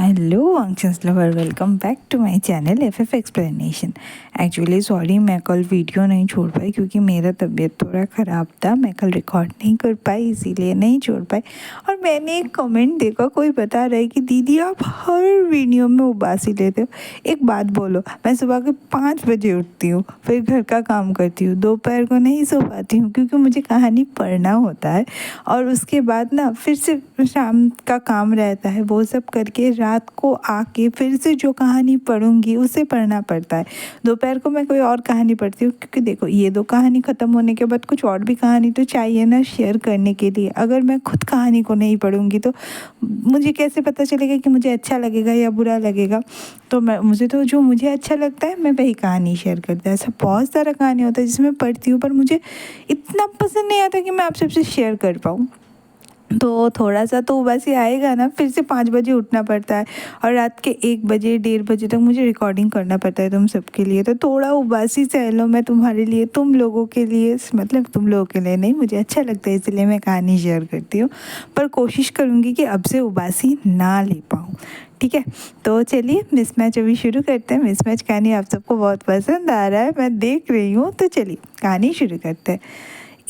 Hello functions lover, welcome back to my channel FF explanation. Actually sorry, मैं कल video नहीं छोड़ पाई क्योंकि मेरा तबीयत थोड़ा ख़राब था। मैं कल रिकॉर्ड नहीं कर पाई, इसीलिए नहीं छोड़ पाई। और मैंने एक कमेंट देखा, कोई बता रहा है कि दीदी आप हर वीडियो में उबासी लेते हो। एक बात बोलो, मैं सुबह के 5 बजे उठती हूँ, फिर घर का काम करती हूँ, दोपहर को नहीं सो पाती हूँ क्योंकि मुझे कहानी पढ़ना होता है, और उसके बाद ना फिर से शाम का काम रहता है। वो सब करके रात को आके फिर से जो कहानी पढ़ूंगी उसे पढ़ना पड़ता है। दोपहर को मैं कोई और कहानी पढ़ती हूँ क्योंकि देखो, ये 2 कहानी ख़त्म होने के बाद कुछ और भी कहानी तो चाहिए ना शेयर करने के लिए। अगर मैं खुद कहानी को नहीं पढ़ूंगी तो मुझे कैसे पता चलेगा कि मुझे अच्छा लगेगा या बुरा लगेगा। तो मुझे तो जो मुझे अच्छा लगता है मैं वही कहानी शेयर करता है। ऐसा बहुत सारा कहानी होता है जिसमें पढ़ती हूँ, पर मुझे इतना पसंद नहीं आता कि मैं आप सबसे शेयर कर पाऊँ। तो थोड़ा सा तो उबासी आएगा ना। फिर से 5 बजे उठना पड़ता है और रात के 1 बजे 1:30 बजे तक मुझे रिकॉर्डिंग करना पड़ता है तुम सबके लिए। तो थोड़ा उबासी सह लो, मैं तुम्हारे लिए, तुम लोगों के लिए, मतलब तुम लोगों के लिए नहीं, मुझे अच्छा लगता है इसलिए मैं कहानी शेयर करती हूँ। पर कोशिश करूँगी कि अब से उबासी ना ले पाऊँ, ठीक है। तो चलिए मिसमैच अभी शुरू करते हैं। मिसमैच कहानी आप सबको बहुत पसंद आ रहा है, मैं देख रही हूँ। तो चलिए कहानी शुरू करते हैं।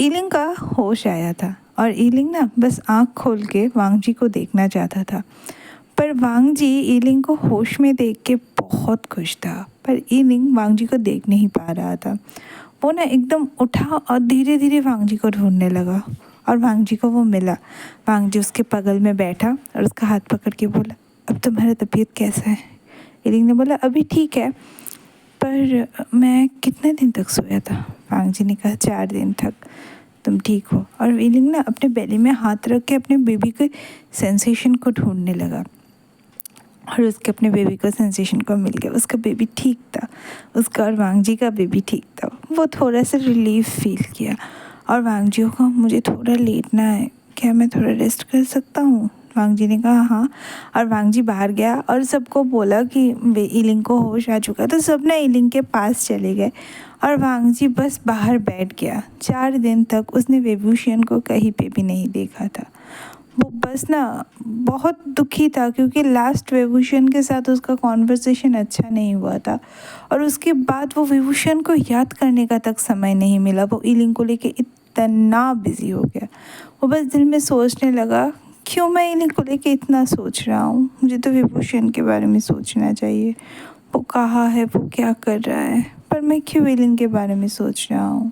ईलिंग का होश आया था और ईलिंग ना बस आँख खोल के वांग जी को देखना चाहता था। पर वांग जी ईलिंग को होश में देख के बहुत खुश था, पर ईलिंग वांग जी को देख नहीं पा रहा था। वो ना एकदम उठा और धीरे धीरे वांग जी को ढूंढने लगा, और वांग जी को वो मिला। वांग जी उसके बगल में बैठा और उसका हाथ पकड़ के बोला, अब तुम्हारा तबीयत कैसा है? ईलिंग ने बोला, अभी ठीक है, पर मैं कितने दिन तक सोया था? वांग जी ने कहा, 4 दिन तक। तुम ठीक हो? और ईलिंग ना अपने बेली में हाथ रख के अपने बेबी के सेंसेशन को ढूंढने लगा, और उसके अपने बेबी को सेंसेशन को मिल गया। उसका बेबी ठीक था, उसका और वांग जी का बेबी ठीक था। वो थोड़ा सा रिलीफ फील किया, और वांग जी को, मुझे थोड़ा लेटना है, क्या मैं थोड़ा रेस्ट कर सकता हूँ? वांग जी ने कहा हाँ। और वांग जी बाहर गया और सबको बोला कि ईलिंग को होश आ चुका। तो सब ना ईलिंग के पास चले गए, और वांग जी बस बाहर बैठ गया। 4 दिन तक उसने विभूषण को कहीं पे भी नहीं देखा था। वो बस ना बहुत दुखी था क्योंकि लास्ट विभूषण के साथ उसका कॉन्वर्सेशन अच्छा नहीं हुआ था, और उसके बाद वो विभूषण को याद करने का तक समय नहीं मिला। वो ईलिंग को लेके इतना बिजी हो गया। वो बस दिल में सोचने लगा, क्यों मैं ईलिंग को लेके इतना सोच रहा हूँ? मुझे तो विभूषण के बारे में सोचना चाहिए। वो कहाँ है, वो क्या कर रहा है, पर मैं क्यों ईलिंग के बारे में सोच रहा हूँ?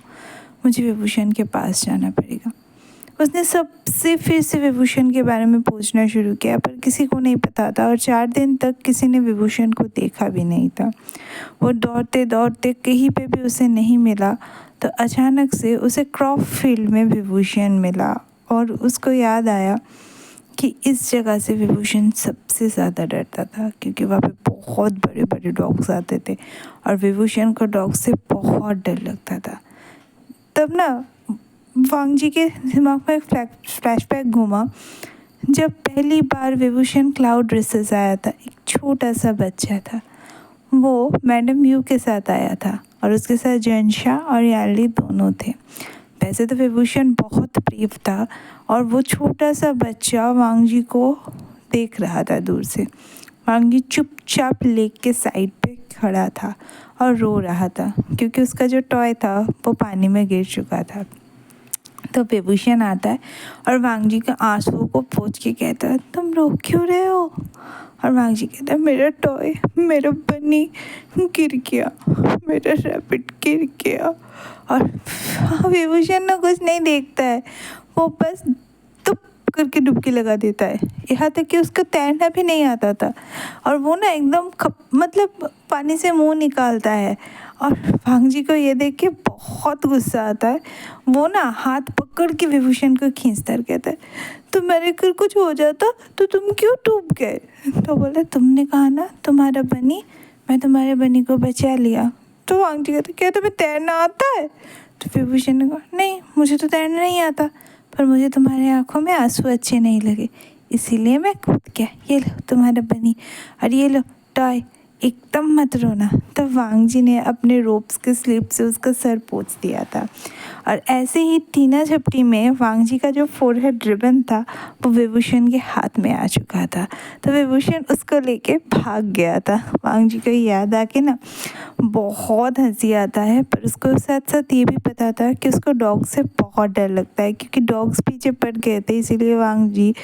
मुझे विभूषण के पास जाना पड़ेगा। उसने सबसे फिर से विभूषण के बारे में पूछना शुरू किया, पर किसी को नहीं पता था, और 4 दिन तक किसी ने विभूषण को देखा भी नहीं था। वो दौड़ते दौड़ते कहीं पे भी उसे नहीं मिला, तो अचानक से उसे क्रॉप फील्ड में विभूषण मिला, और उसको याद आया कि इस जगह से विभूषण सबसे ज़्यादा डरता था क्योंकि वहाँ पे बहुत बड़े बड़े डॉग्स आते थे, और विभूषण को डॉग से बहुत डर लगता था। तब ना वांग जी के दिमाग में एक फ्लैशबैक घूमा, जब पहली बार विभूषण क्लाउड ड्रेसेस आया था। एक छोटा सा बच्चा था, वो मैडम यू के साथ आया था, और उसके साथ जंशा और याली दोनों थे। वैसे तो विभूषण बहुत ब्रीफ था, और वो छोटा सा बच्चा वांग जी को देख रहा था दूर से। वांग जी चुपचाप लेक के साइड पे खड़ा था और रो रहा था क्योंकि उसका जो टॉय था वो पानी में गिर चुका था। तो विभूषण आता है और वांग जी के आंसुओं को पोंछ के कहता है, तुम रो क्यों रहे हो? और वांग जी कहता है, मेरा टॉय, मेरा बनी गिर गया, मेरा रैबिट गिर गया। और विभूषण ना कुछ नहीं देखता है, वो बस तुप करके डुबकी लगा देता है। यहाँ तक कि उसको तैरना भी नहीं आता था, और वो ना एकदम मतलब पानी से मुंह निकालता है। और वांग जी को ये देख के बहुत गुस्सा आता है। वो ना हाथ पकड़ के विभूषण को खींचता है, कहता है, तो मेरे कर कुछ हो जाता तो तुम क्यों डूब गए? तो बोला, तुमने कहा ना तुम्हारा बनी, मैं तुम्हारे बनी को बचा लिया। तो वांग जी कहते, क्या तुम्हें तैरना आता है? तो विभूषण ने कहा, नहीं, मुझे तो तैरना नहीं आता, पर मुझे तुम्हारी आंखों में आंसू अच्छे नहीं लगे, इसीलिए मैं कूद गया। ये लो तुम्हारा बनी, और ये लो टॉय, एकदम मत रोना। तब वांग जी ने अपने रोप्स के स्लिप से उसका सर पोंछ दिया था और ऐसे ही टीना झपटी में वांग जी का जो फोरहेड रिबन था वो विभूषण के हाथ में आ चुका था। तो विभूषण उसको लेके भाग गया था। वांग जी को याद आके ना बहुत हंसी आता है, पर उसको साथ साथ ये भी पता था कि उसको डॉग से बहुत डर लगता है, क्योंकि डॉग्स पीछे पड़ गए थे। इसीलिए वांग जी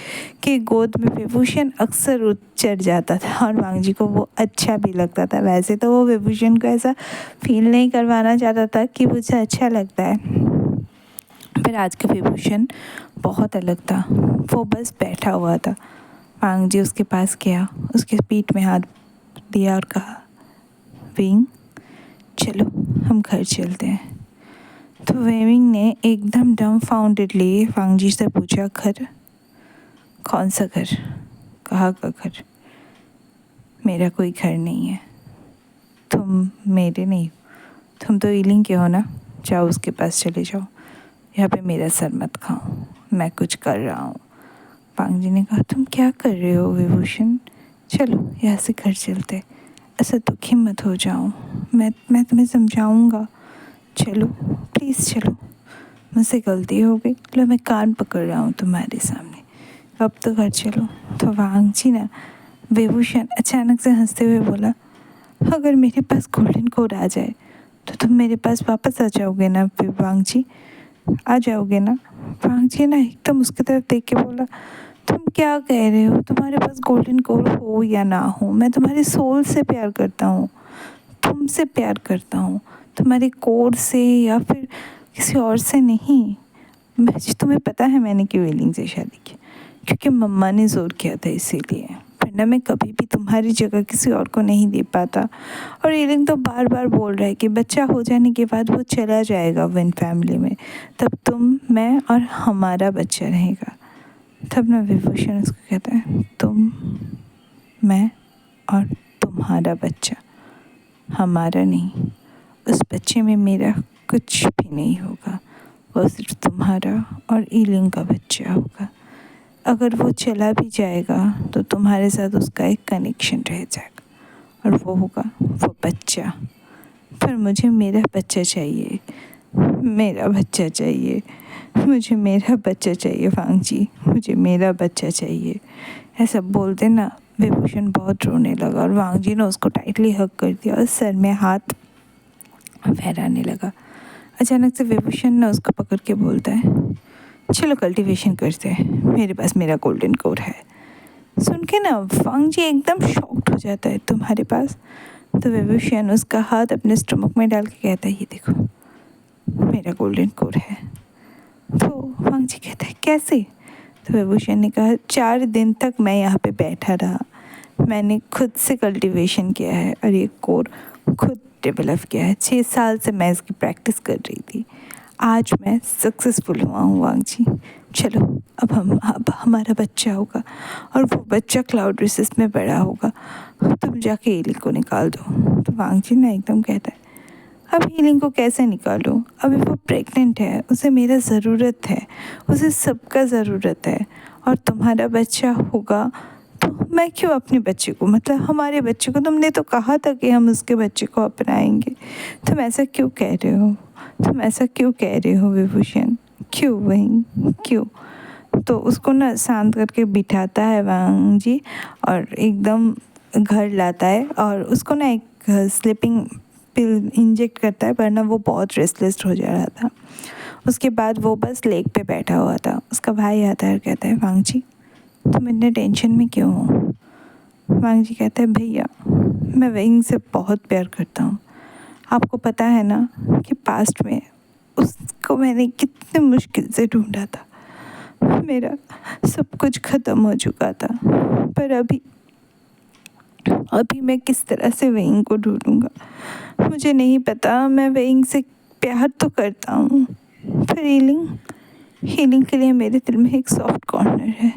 के गोद में विभूषण अक्सर चढ़ जाता था और वांग जी को वो अच्छा भी लगता था। वैसे तो वो विभूषण को ऐसा फील नहीं करवाना चाहता था कि मुझे अच्छा लगता है, पर आज का विभूषण बहुत अलग था। वो बस बैठा हुआ था। वांग जी उसके पास गया, उसके पीठ में हाथ दिया और कहा, विंग चलो हम घर चलते हैं। तो वेविंग ने एकदम डम्फाउंडेडली वांग जी से पूछा, घर? कौन सा घर? कहाँ का घर? मेरा कोई घर नहीं है। तुम मेरे नहीं, तुम तो ईलिंग के हो ना। जाओ उसके पास चले जाओ, यहाँ पे मेरा सर मत खाओ, मैं कुछ कर रहा हूँ। वांग जी ने कहा, तुम क्या कर रहे हो विभूषण? चलो यहाँ से घर चलते, ऐसा दुखी मत हो जाओ, मैं तुम्हें समझाऊंगा। चलो प्लीज़ चलो, मुझसे गलती हो गई, लो मैं कान पकड़ रहा हूँ तुम्हारे सामने, अब तो घर चलो। तो वांग जी ना विभूषण अचानक से हंसते हुए बोला, अगर मेरे पास गोल्डन कोड आ जाए तो तुम मेरे पास वापस आ जाओगे ना वांग जी? आ जाओगे ना? वांग जी ना एकदम उसकी तरफ देख के बोला, तुम क्या कह रहे हो? तुम्हारे पास गोल्डन कोड हो या ना हो, मैं तुम्हारे सोल से प्यार करता हूँ, तुमसे प्यार करता हूँ, तुम्हारे कोड से या फिर किसी और से नहीं। तुम्हें पता है मैंने क्यों ईलिंग से शादी की? क्योंकि मम्मा ने ज़ोर किया था, इसीलिए। वरना मैं कभी भी तुम्हारी जगह किसी और को नहीं दे पाता। और ईलिंग तो बार बार बोल रहा है कि बच्चा हो जाने के बाद वो चला जाएगा विन फैमिली में, तब तुम, मैं और हमारा बच्चा रहेगा। तब ना विभूषण उसको कहता है, तुम, मैं और तुम्हारा बच्चा, हमारा नहीं। उस बच्चे में मेरा कुछ भी नहीं होगा, वो सिर्फ तुम्हारा और ईलिंग का बच्चा होगा। अगर वो चला भी जाएगा तो तुम्हारे साथ उसका एक कनेक्शन रह जाएगा, और वो होगा वो बच्चा। पर मुझे मेरा बच्चा चाहिए, मेरा बच्चा चाहिए, मुझे मेरा बच्चा चाहिए वांग जी, मुझे मेरा बच्चा चाहिए। ऐसा बोलते ना विभूषण बहुत रोने लगा और वांग जी ने उसको टाइटली हग कर दिया और सर में हाथ फहराने लगा। अचानक से विभूषण ने उसको पकड़ के बोलता है, चलो कल्टीवेशन करते हैं, मेरे पास मेरा गोल्डन कोड है। सुन के ना वांग जी एकदम शॉक्ड हो जाता है, तुम्हारे पास? तो विभूषण उसका हाथ अपने स्टमक में डाल के कहता है, ये देखो मेरा गोल्डन कोड है। तो वांग जी कहता है, कैसे? तो विभूषण ने कहा, 4 दिन तक मैं यहाँ पे बैठा रहा, मैंने खुद से कल्टीवेशन किया है और ये कोड खुद डेवलप किया है। 6 साल से मैं इसकी प्रैक्टिस कर रही थी, आज मैं सक्सेसफुल हुआ हूँ वांग जी। चलो अब हमारा बच्चा होगा और वो बच्चा क्लाउड रिसेस में बड़ा होगा, तुम जाके ईलिंग को निकाल दो। तो वांग जी ना एकदम कहता है, अब ईलिंग को कैसे निकालूं? अभी वो प्रेग्नेंट है, उसे मेरा ज़रूरत है, उसे सबका ज़रूरत है, और तुम्हारा बच्चा होगा तो मैं क्यों अपने बच्चे को, मतलब हमारे बच्चे को, तुमने तो कहा था कि हम उसके बच्चे को अपनाएंगे, तुम ऐसा क्यों कह रहे हो? तुम ऐसा क्यों कह रहे हो विभूषण? क्यों वहीं क्यों? तो उसको ना शांत करके बिठाता है वांग जी और एकदम घर लाता है और उसको ना एक स्लीपिंग पिल इंजेक्ट करता है, वरना वो बहुत रेस्टलेस हो जा रहा था। उसके बाद वो बस लेक पे बैठा हुआ था। उसका भाई आता है और कहता है, वांग जी तुम इतने टेंशन में क्यों हो? वांग जी कहता है, भैया मैं विंग से बहुत प्यार करता हूँ, आपको पता है ना कि पास्ट में उसको मैंने कितने मुश्किल से ढूंढा था, मेरा सब कुछ ख़त्म हो चुका था, पर अभी मैं किस तरह से विंग को ढूंढूंगा मुझे नहीं पता। मैं विंग से प्यार तो करता हूँ, पर हीलिंग के लिए मेरे दिल में एक सॉफ्ट कॉर्नर है,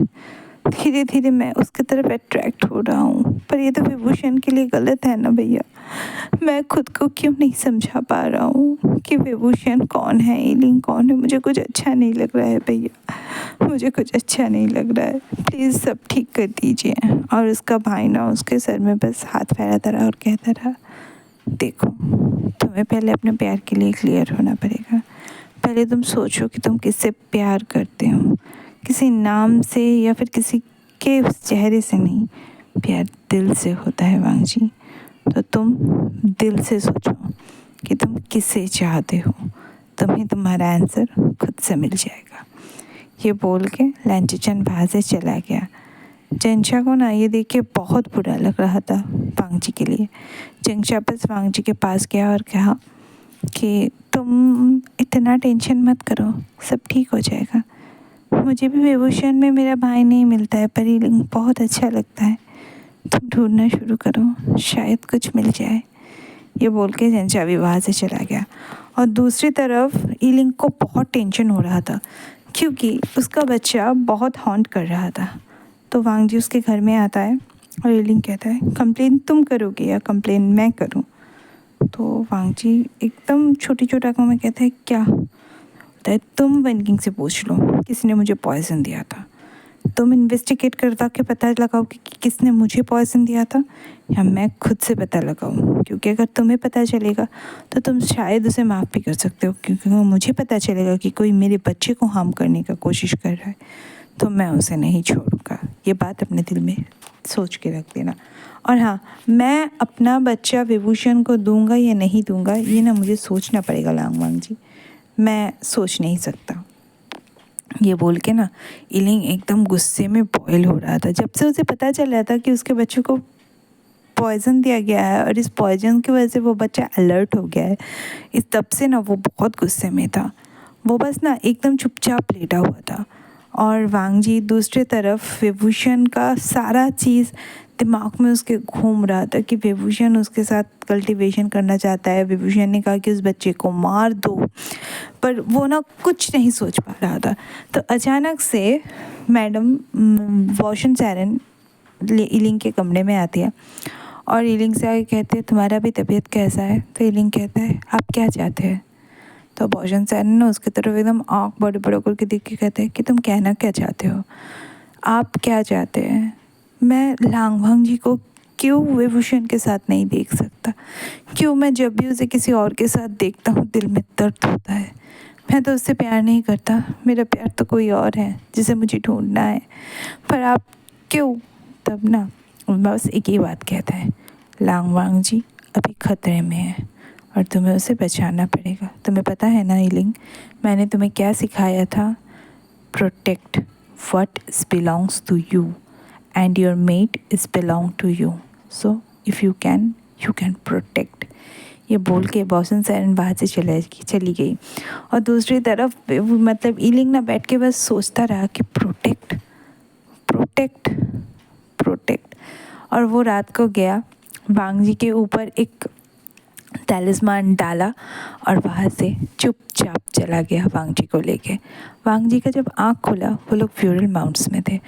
धीरे धीरे मैं उसकी तरफ अट्रैक्ट हो रहा हूँ, पर ये तो विभूषण के लिए गलत है ना भैया। मैं खुद को क्यों नहीं समझा पा रहा हूँ कि विभूषण कौन है, ईलिंग कौन है। मुझे कुछ अच्छा नहीं लग रहा है भैया, मुझे कुछ अच्छा नहीं लग रहा है। प्लीज़ सब ठीक कर दीजिए। और उसका भाई ना उसके सर में बस हाथ फेराता रहा और कहता रहा, देखो तुम्हें पहले अपने प्यार के लिए क्लियर होना पड़ेगा। पहले तुम सोचो कि तुम किससे प्यार करते हो, किसी नाम से या फिर किसी के चेहरे से नहीं। प्यार दिल से होता है वांग जी। तो तुम दिल से सोचो कि तुम किसे चाहते हो, तुम्हें तुम्हारा आंसर खुद से मिल जाएगा। ये बोल के लांचीचंद बाहर से चला गया। चंचा को ना ये देख के बहुत बुरा लग रहा था वांग जी के लिए। चंचा बस वांग जी के पास गया और कहा कि तुम इतना टेंशन मत करो, सब ठीक हो जाएगा। मुझे भी विभूषण में मेरा भाई नहीं मिलता है, पर ईलिंग बहुत अच्छा लगता है। तुम ढूंढना शुरू करो, शायद कुछ मिल जाए। ये बोल के चंचा भी वहाँ से चला गया। और दूसरी तरफ ईलिंग को बहुत टेंशन हो रहा था, क्योंकि उसका बच्चा बहुत हॉन्ट कर रहा था। तो वांग जी उसके घर में आता है और ईलिंग कहता है, कंप्लेन तुम करोगे या कंप्लेन मैं करूं? तो वांग जी एकदम छोटी छोटी आंखों में कहता है, क्या होता है? तुम वनकिंग से पूछ लो, किसने मुझे पॉइजन दिया था। तुम इन्वेस्टिगेट करवा के पता लगाओ कि किसने मुझे पॉइजन दिया था, या मैं खुद से पता लगाऊं। क्योंकि अगर तुम्हें पता चलेगा तो तुम शायद उसे माफ़ भी कर सकते हो, क्योंकि मुझे पता चलेगा कि कोई मेरे बच्चे को हार्म करने का कोशिश कर रहा है, तो मैं उसे नहीं छोड़ूंगा। ये बात अपने दिल में सोच के रख देना। और हाँ, मैं अपना बच्चा विभूषण को दूंगा या नहीं दूंगा, ये ना मुझे सोचना पड़ेगा वांग जी, मैं सोच नहीं सकता। ये बोल के ना ईलिंग एकदम गुस्से में बॉयल हो रहा था। जब से उसे पता चल रहा था कि उसके बच्चे को पॉइज़न दिया गया है और इस पॉइज़न की वजह से वो बच्चा अलर्ट हो गया है, इस तब से ना वो बहुत गुस्से में था। वो बस ना एकदम चुपचाप लेटा हुआ था। और वांग जी दूसरी तरफ विभूषण का सारा चीज़ दिमाग में उसके घूम रहा था कि विभूषण उसके साथ कल्टीवेशन करना चाहता है। विभूषण ने कहा कि उस बच्चे को मार दो, पर वो ना कुछ नहीं सोच पा रहा था। तो अचानक से मैडम वॉशन सैरन ईलिंग के कमरे में आती है और ईलिंग से आके कहते हैं, तुम्हारा भी तबीयत कैसा है? तो ईलिंग कहता है, आप क्या चाहते हैं? तो वॉशन सैरन ना उसकी तरफ एकदम आँख बड़े बड़े करके देख के कहते हैं कि तुम कहना क्या चाहते हो, आप क्या चाहते हैं? मैं लांगवांग जी को क्यों विभूषण के साथ नहीं देख सकता? क्यों मैं जब भी उसे किसी और के साथ देखता हूँ दिल में दर्द होता है? मैं तो उससे प्यार नहीं करता, मेरा प्यार तो कोई और है जिसे मुझे ढूंढना है। पर आप क्यों? तब ना बस एक ही बात कहता है, लांगवांग जी अभी खतरे में है और तुम्हें उसे बचाना पड़ेगा। तुम्हें पता है ना ईलिंग, मैंने तुम्हें क्या सिखाया था? Protect what belongs to you and your mate is belong to you, so if you can protect। ये बोल के वॉशन सैरन बाहर से चली गई। और दूसरी तरफ मतलब ईलिंग ना बैठ के बस सोचता रहा कि प्रोटेक्ट प्रोटेक्ट प्रोटेक्ट। और वो रात को गया, वांग जी के ऊपर एक तैलिस्मान डाला और वहाँ से चुपचाप चला गया वांग जी को लेके। वांग जी का जब आँख खुला वो लोग फ्यूरल माउंट्स में थे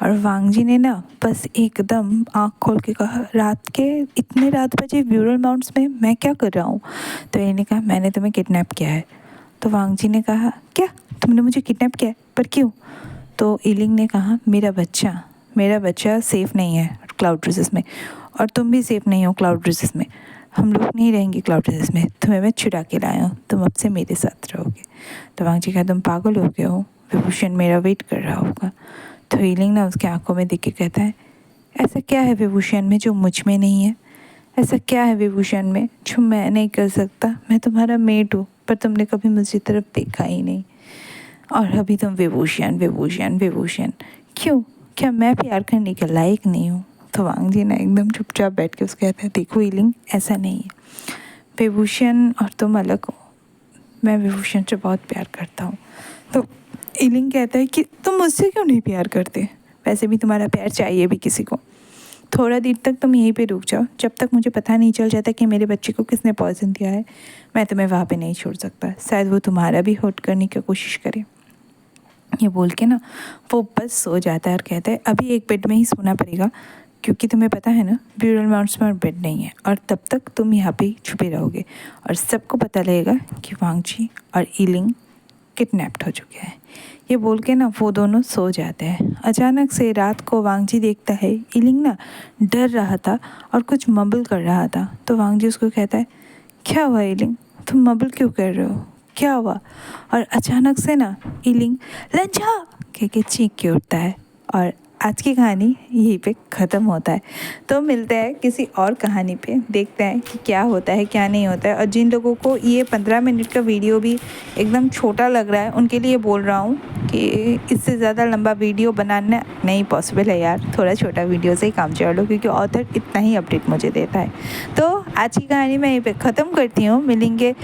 और वांग जी ने ना बस एकदम आँख खोल के कहा, रात के इतने रात बजे फ्यूरल माउंट्स में मैं क्या कर रहा हूँ? तो इन्होंने कहा, मैंने तुम्हें किडनैप किया है। तो वांग जी ने कहा, क्या तुमने मुझे किडनैप किया है, पर क्यों? तो ईलिंग ने कहा, मेरा बच्चा सेफ़ नहीं है क्लाउड रिसेस में, और तुम भी सेफ़ नहीं हो क्लाउड रिसेस में। हम लोग नहीं रहेंगे क्लाउड रिसेस में, तुम्हें मैं छुड़ा के लाया हूँ, तुम अब से मेरे साथ रहोगे। तो वांग जी कहा, तुम पागल हो गए हो, विभूषण मेरा वेट कर रहा होगा। तो ईलिंग ना उसके आंखों में देख के कहता है, ऐसा क्या है विभूषण में जो मुझ में नहीं है? ऐसा क्या है विभूषण में जो मैं नहीं कर सकता? मैं तुम्हारा मेट हूँ, पर तुमने कभी मुझे तरफ देखा ही नहीं, और अभी तुम विभूषण विभूषण विभूषण क्यों? क्या मैं प्यार करने के लायक नहीं हूँ? तो वांग जी ना एकदम चुपचाप बैठ के उसको कहता है, देखो ईलिंग, ऐसा नहीं है, विभूषण और तुम अलग हो, मैं विभूषण से बहुत प्यार करता हूँ। तो ईलिंग कहता है कि तुम मुझसे क्यों नहीं प्यार करते? वैसे भी तुम्हारा प्यार चाहिए भी किसी को। थोड़ा देर तक तुम यहीं पे रुक जाओ, जब तक मुझे पता नहीं चल जाता कि मेरे बच्चे को किसने पॉइजन दिया है, मैं तुम्हें वहाँ पे नहीं छोड़ सकता। शायद वो तुम्हारा भी हर्ट करने की कोशिश करे। ये बोल के ना वो बस सो जाता है और कहता है अभी एक बेड में ही सोना पड़ेगा, क्योंकि तुम्हें पता है ना ब्यूरल माउंट्स में और बेड नहीं है, और तब तक तुम यहाँ पे ही छुपे रहोगे और सबको पता लगेगा कि वांगची और ईलिंग किडनैप्ड हो चुके हैं। ये बोल के ना वो दोनों सो जाते हैं। अचानक से रात को वांगजी देखता है ईलिंग ना डर रहा था और कुछ मबल कर रहा था। तो वांगजी उसको कहता है क्या हुआ ईलिंग, तुम मबल क्यों कर रहे हो, क्या हुआ? और अचानक से ना ईलिंग लंचा कह के चीख के उठता है। और आज की कहानी यहीं पे ख़त्म होता है। तो मिलते हैं किसी और कहानी पे, देखते हैं कि क्या होता है क्या नहीं होता है। और जिन लोगों को ये 15 मिनट का वीडियो भी एकदम छोटा लग रहा है उनके लिए बोल रहा हूँ कि इससे ज़्यादा लंबा वीडियो बनाना नहीं पॉसिबल है यार, थोड़ा छोटा वीडियो से ही काम चला लो, क्योंकि ऑथर इतना ही अपडेट मुझे देता है। तो आज की कहानी मैं यहीं पर ख़त्म करती हूँ। मिलेंगे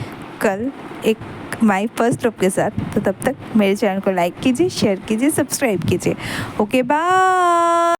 कल एक माई फर्स्ट लव के साथ। तो तब तक मेरे चैनल को लाइक कीजिए, शेयर कीजिए, सब्सक्राइब कीजिए। Okay bye.